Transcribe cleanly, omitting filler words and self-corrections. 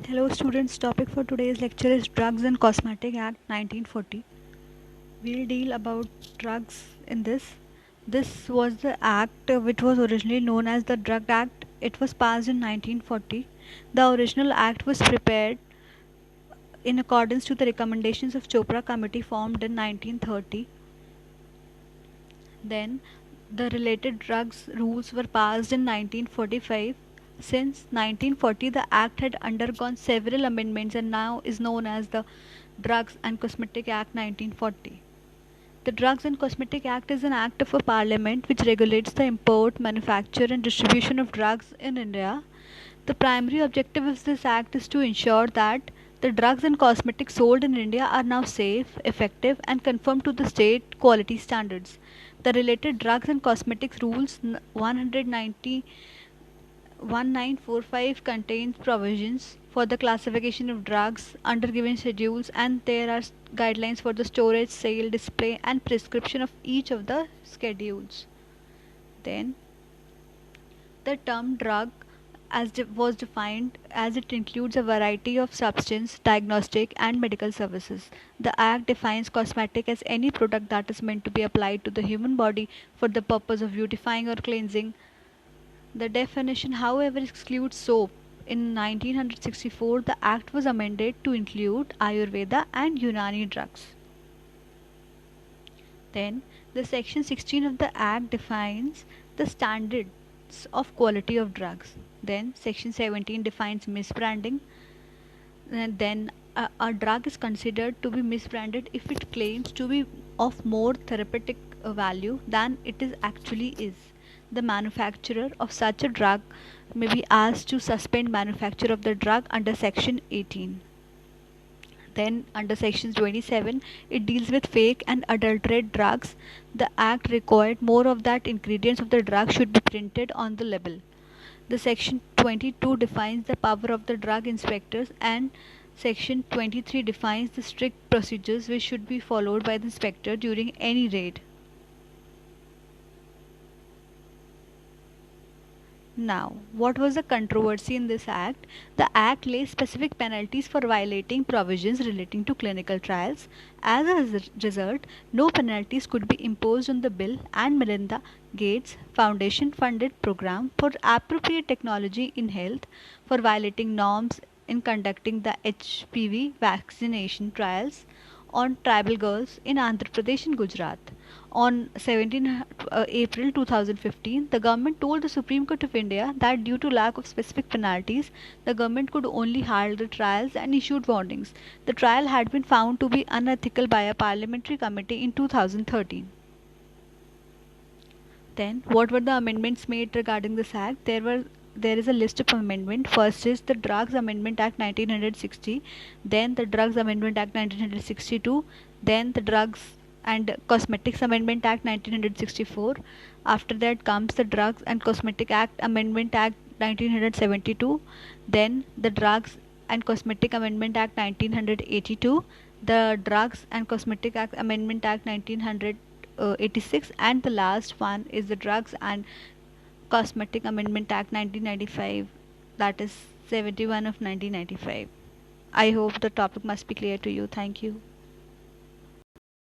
Hello students, topic for today's lecture is Drugs and Cosmetic Act 1940. We'll deal about drugs in this. This was the act which was originally known as the Drug Act. It was passed in 1940. The original act was prepared in accordance to the recommendations of Chopra Committee formed in 1930. Then the related drugs rules were passed in 1945. Since 1940, the Act had undergone several amendments and now is known as the Drugs and Cosmetic Act 1940. The Drugs and Cosmetic Act is an act of a parliament which regulates the import, manufacture, and distribution of drugs in India. The primary objective of this act is to ensure that the drugs and cosmetics sold in India are now safe, effective, and conform to the state quality standards. The related drugs and cosmetics rules 1945 contains provisions for the classification of drugs under given schedules, and there are guidelines for the storage, sale, display, and prescription of each of the schedules. Then the term drug was defined as it includes a variety of substance, diagnostic, and medical services. The Act defines cosmetic as any product that is meant to be applied to the human body for the purpose of beautifying or cleansing. The definition, however, excludes soap. In 1964, the Act was amended to include Ayurveda and Unani drugs. Then, the Section 16 of the Act defines the standards of quality of drugs. Then, Section 17 defines misbranding. And then, a drug is considered to be misbranded if it claims to be of more therapeutic value than it actually is. The manufacturer of such a drug may be asked to suspend manufacture of the drug under Section 18. Then under Section 27, it deals with fake and adulterated drugs. The Act required more of that ingredients of the drug should be printed on the label. The Section 22 defines the power of the drug inspectors, and Section 23 defines the strict procedures which should be followed by the inspector during any raid. Now, what was the controversy in this act? The act lays specific penalties for violating provisions relating to clinical trials. As a result, no penalties could be imposed on the Bill and Melinda Gates Foundation funded program for appropriate technology in health for violating norms in conducting the HPV vaccination trials on tribal girls in Andhra Pradesh and Gujarat. On 17 April 2015, the government told the Supreme Court of India that due to lack of specific penalties, the government could only halt the trials and issued warnings. The trial had been found to be unethical by a parliamentary committee in 2013. Then, what were the amendments made regarding this act? There is a list of amendments. First is the Drugs Amendment Act 1960, then the Drugs Amendment Act 1962, then the Drugs and Cosmetics Amendment Act 1964. After that comes the Drugs and Cosmetic Act Amendment Act 1972, then the Drugs and Cosmetic Amendment Act 1982, the Drugs and Cosmetic Act Amendment Act 1986, and the last one is the Drugs and Cosmetic Amendment Act 1995, that is 71 of 1995. I hope the topic must be clear to you. Thank you.